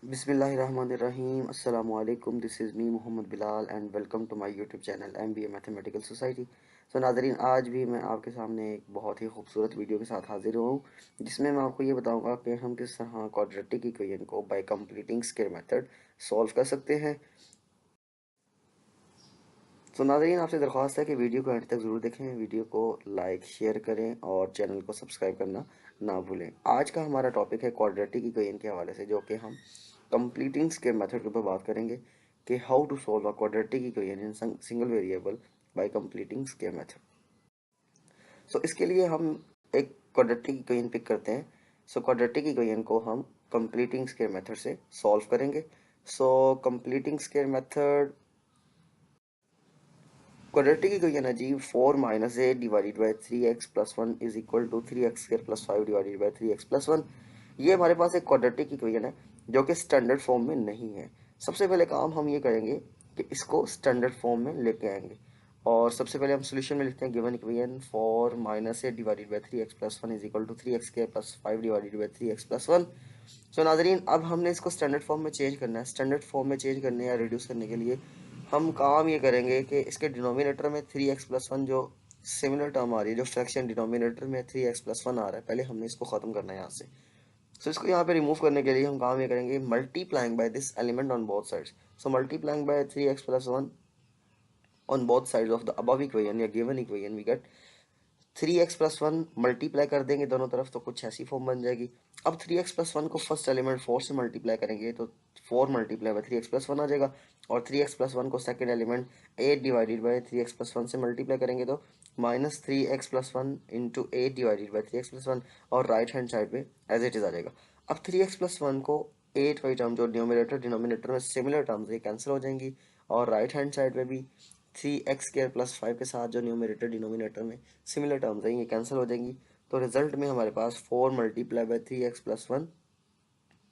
बिस्मिल्लाहिर्रहमानिर्रहीम अस्सलामुअलैकुम। This is me Mohammad Bilal and welcome to my YouTube channel MBA mathematical society. So नाज़रीन, आज भी मैं आपके सामने एक बहुत ही खूबसूरत वीडियो के साथ हाजिर हूँ जिसमें मैं आपको ये बताऊँगा कि हम किस तरह क्वाड्रेटिक इक्वेशन को bye completing square method solve कर सकते हैं। तो नाज़रीन, आपसे दरख्वास्त है कि वीडियो को एंड तक ज़रूर देखें, वीडियो को लाइक शेयर करें और चैनल को सब्सक्राइब करना ना भूलें। आज का हमारा टॉपिक है क्वाड्रेटिक इक्वेशन के हवाले से, जो कि हम कंप्लीटिंग स्क्वायर मेथड के ऊपर बात करेंगे कि how to solve a quadratic equation in single variable by completing square method. So इसके लिए हम एक क्वाड्रेटिक इक्वेशन पिक करते हैं। सो क्वाड्रेटिक इक्वेशन को हम कंप्लीटिंग स्क्वायर मेथड से सॉल्व करेंगे। So completing square method quadratic equation है जी 4 minus A divided by 3x plus 1 is equal to 3x square plus 5 divided by 3x plus 1। ये हमारे पास एक क्वाड्रेटिक इक्वेशन है जो कि स्टैंडर्ड फॉर्म में नहीं है। सबसे पहले काम हम ये करेंगे कि इसको स्टैंडर्ड फॉर्म में लेके आएंगे और सबसे पहले हम सोल्यूशन में लिखते हैं given equation 4 minus A divided by 3x plus 1 is equal to 3x square plus 5 divided by 3x plus 1। So नाजरीन, अब हमने इसको स्टैंडर्ड फॉर्म में चेंज करना है। स्टैंडर्ड फॉर्म में चेंज करने या रिड्यूस करने के लिए हम काम ये करेंगे कि इसके डिनोमिनेटर में 3x प्लस 1 जो सिमिलर टर्म आ रही है, जो फ्रैक्शन डिनोमिनेटर में 3x प्लस 1 आ रहा है, पहले हमने इसको ख़त्म करना है यहाँ से। सो इसको यहाँ पे रिमूव करने के लिए हम काम ये करेंगे multiplying by this element on both sides. So multiplying by 3x plus 1 on both sides of the above equation या given equation we get 3x plus 1 multiply कर देंगे दोनों तरफ तो कुछ ऐसी फॉर्म बन जाएगी। अब 3x प्लस 1 को फर्स्ट एलिमेंट 4 से मल्टीप्लाई करेंगे तो 4 मल्टीप्लाई बाई 3x प्लस 1 आ जाएगा और 3x प्लस 1 को second element 8 divided by 3x plus 1 से मल्टीप्लाई करेंगे तो minus 3x plus 1 into 8 divided by 3x plus 1 और राइट हैंड साइड पे एज इट इज आ जाएगा। अब 3x प्लस 1 को 8 वाली टर्म जो न्यूमरेटर डिनोमिनेटर में सिमिलर टर्म्स ये कैंसिल हो जाएंगी और राइट हैंड साइड पे भी 3x स्क्वायर प्लस 5 के साथ जो न्यूमरेटर डिनोमिनेटर में सिमिलर टर्म्स हैं ये कैंसिल हो जाएंगी। तो रिजल्ट में हमारे पास 4 multiply by 3x plus 1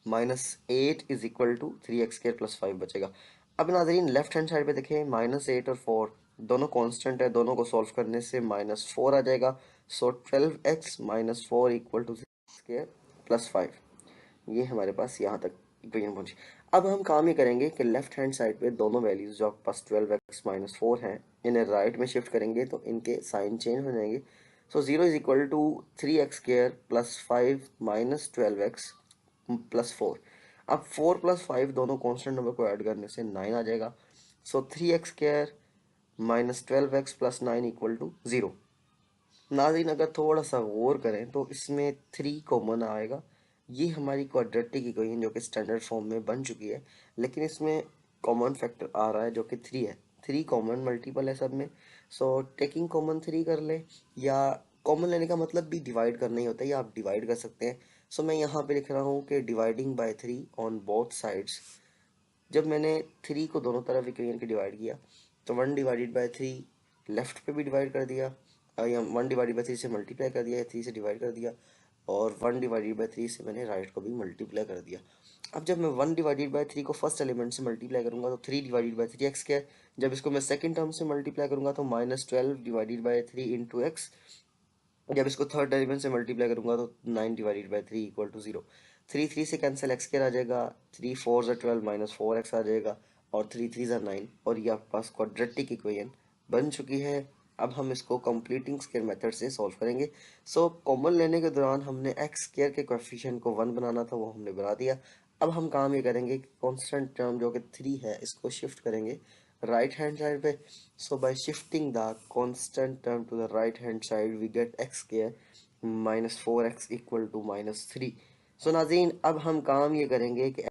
minus 8 is equal to 3x square plus 5 बचेगा। अब नाजरीन, लेफ्ट हैंड साइड पे देखें, माइनस 8 और 4 दोनों कांस्टेंट है, दोनों को सॉल्व करने से माइनस 4 आ जाएगा। So 12x minus 4 equal to square plus 5। ये हमारे पास यहाँ तक इक्वेशन पहुंची। अब हम काम ये करेंगे कि लेफ्ट हैंड साइड पे दोनों वैल्यूज जो आपके पास 12x माइनस 4 हैं इन्हें राइट में शिफ्ट करेंगे तो इनके साइन चेंज हो जाएंगे। So 0 is equal to 3x square plus 5 minus 12x plus 4। अब 4 प्लस 5 दोनों कॉन्स्टेंट नंबर को ऐड करने से 9 आ जाएगा। So 3x square minus 12x plus 9 equal to 0। नाज़रीन, अगर थोड़ा सा गौर करें तो इसमें 3 कॉमन आएगा। ये हमारी क्वाड्रेटिक इक्वेशन जो कि स्टैंडर्ड फॉर्म में बन चुकी है, लेकिन इसमें कॉमन फैक्टर आ रहा है जो कि 3 है। 3 कॉमन मल्टीपल है सब में। सो टेकिंग कॉमन 3 कर लें, या कॉमन लेने का मतलब भी डिवाइड करना ही होता है, या आप डिवाइड कर सकते हैं। सो मैं यहाँ पे लिख रहा हूँ कि dividing by 3 on both sides. जब मैंने 3 को दोनों तरफ इक्वेशन के डिवाइड किया तो 1 डिवाइडेड बाई 3 लेफ्ट पे भी डिवाइड कर दिया, या 1 डिवाइडेड बाई 3 से मल्टीप्लाई कर दिया या 3 से डिवाइड कर दिया, और 1 डिवाइडेड बाई 3 से मैंने राइट को भी मल्टीप्लाई कर दिया। अब जब मैं 1 डिवाइडेड बाई 3 को फर्स्ट एलिमेंट से मल्टीप्लाई करूंगा तो 3 डिवाइडेड बाई 3 एक्स स्क्वायर। जब इसको मैं सेकंड टर्म से मल्टीप्लाई करूंगा तो minus 12 divided by 3 into x. जब इसको थर्ड एलिमेंट से मल्टीप्लाई करूंगा तो 9 डिवाइडेड बाई 3 इक्वल टू 0। 3 3 से कैंसिल एक्स स्क्वायर आ जाएगा, 3 4 ज़ा 12 माइनस 4x आ जाएगा और 3 3 ज़ा 9, और ये आपके पास क्वाड्रेटिक इक्वेशन बन चुकी है। अब हम इसको कंप्लीटिंग स्क्वायर मेथड से सॉल्व करेंगे। सो कॉमन लेने के दौरान हमने एक्स स्क्वायर के कोएफिशिएंट को 1 बनाना था, वो हमने बना दिया। अब हम काम ये करेंगे कि कॉन्स्टेंट टर्म जो कि 3 है इसको शिफ्ट करेंगे राइट हैंड साइड पे। So by shifting the constant term to the right hand side, we get x square minus 4x equal to minus 3। सो नाज़रीन, अब हम काम ये करेंगे कि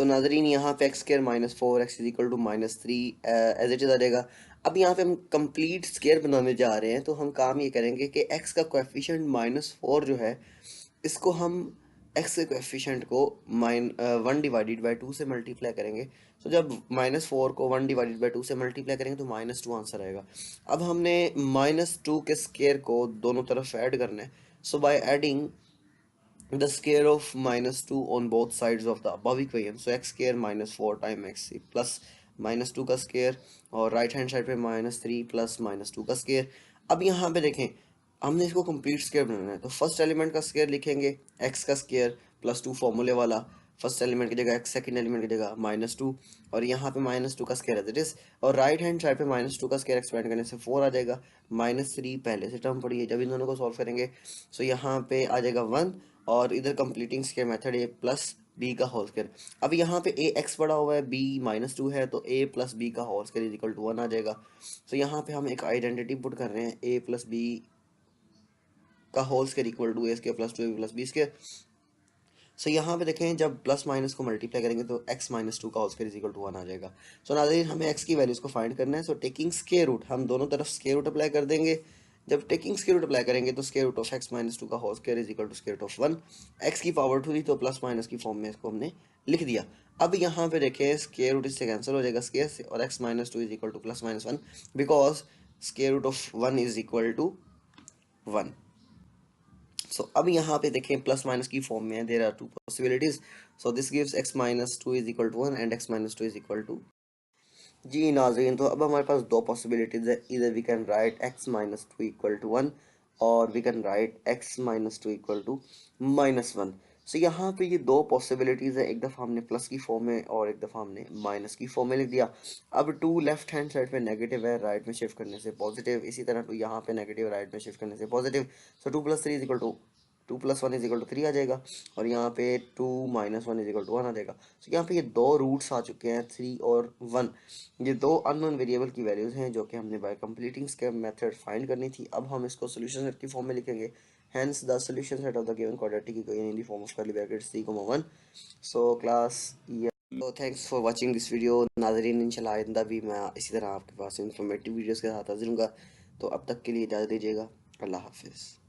नाज़रीन यहाँ पे x square minus 4x is equal to minus 3 as it is आ जाएगा। अब यहाँ पे हम कंप्लीट स्क्वायर बनाने जा रहे हैं तो हम काम ये करेंगे कि x का कोएफिशिएंट -4 जो है इसको हम x के कोएफिशिएंट को 1 डिवाइडेड बाई 2 से मल्टीप्लाई करेंगे। तो जब -4 को 1 डिवाइडेड बाई 2 से मल्टीप्लाई करेंगे तो -2 आंसर आएगा। अब हमने -2 के स्क्वायर को दोनों तरफ ऐड करना है। So by adding the square of -2 on both sides of the above equation, so x square -4 time x plus -2 का स्क्वायर और राइट हैंड साइड पे -3 प्लस -2 का स्क्वायर। अब यहाँ पे देखें, हमने इसको कंप्लीट स्क्वायर बनाना है तो फर्स्ट एलिमेंट का स्क्वायर लिखेंगे x का स्क्वायर प्लस 2 फॉर्मूले वाला, फर्स्ट एलिमेंट की जगह x, सेकंड एलिमेंट की जगह -2, और यहाँ पे -2 का स्क्वायर एज इट इज, और राइट हैंड साइड पे -2 का स्क्वायर एक्सपेंड करने से 4 आ जाएगा, -3 पहले से टर्म पड़ी है। जब इन दोनों को सॉल्व करेंगे सो यहाँ पे आ जाएगा 1, और इधर completing square method a plus B का होल स्क्वायर। अब यहाँ पे a x पड़ा हुआ है, b -2 है, तो a प्लस बी का whole square is equal to 1 आ जाएगा। सो यहाँ पे हम एक आइडेंटिटी पुट कर रहे हैं, a प्लस बी का whole square equal to a square plus 2ab plus b square. So यहाँ पे देखें जब प्लस माइनस को मल्टीप्लाई करेंगे तो x -2 का whole square is equal to 1 आ जाएगा। सो नाज़रीन हमें x की वैल्यूज को फाइंड करना है। सो टेकिंग स्क्वायर रूट, हम दोनों तरफ स्क्वायर रूट अप्लाई कर देंगे। जब टेकिंग स्क्वायर रूट अप्लाई करेंगे तो स्क्वायर रूट ऑफ x -2 का whole square is equal to square root of 1, x की पावर 2 थी तो प्लस माइनस की फॉर्म में इसको हमने लिख दिया। अब यहाँ पे देखें स्क्वायर रूट इससे कैंसिल हो जाएगा स्क्वायर से, और x -2 is equal to plus minus 1, because square root of 1 is equal to 1। So अब यहाँ पे देखें प्लस माइनस की फॉर्म में है, there are two possibilities. So this gives x -2 is equal to 1 and x -2 is equal to. जी नाज़रीन, तो अब हमारे पास दो पॉसिबिलिटीज है, इधर we can write x -2 equal to 1, और we can write x -2 equal to -1। So यहाँ पे ये दो पॉसिबिलिटीज है, एक दफ़ा हमने प्लस की फॉर्म में और एक दफ़ा हमने माइनस की फॉर्म में लिख दिया। अब टू लेफ्ट हैंड साइड पे नेगेटिव है, राइट में शिफ्ट करने से पॉजिटिव, इसी तरह टू यहाँ पे नेगेटिव, राइट में शिफ्ट करने से positive. So 2 + 3 is equal to 2 + 1 is equal to 3 आ जाएगा, और यहाँ पे 2 - 1 इज इक्वल टू 1 आ जाएगा। सो यहाँ पे ये दो रूट्स आ चुके हैं, 3 और 1। ये दो अननोन वेरिएबल की वैल्यूज हैं जो कि हमने bye completing square method find करनी थी। अब हम इसको सोल्यूशन सेट की फॉर्म में लिखेंगे। Hence the solution set of the given quadratic equation in the form of curly brackets 3, 1। So class yeah, so thanks for watching this video। नाज़रीन इंशाल्लाह आइंदा भी मैं इसी तरह आपके पास इंफॉर्मेटिव वीडियोस के साथ हाजिर हूँगा। तो अब तक के लिए इजाज़त दीजिएगा। अल्लाह हाफिज़।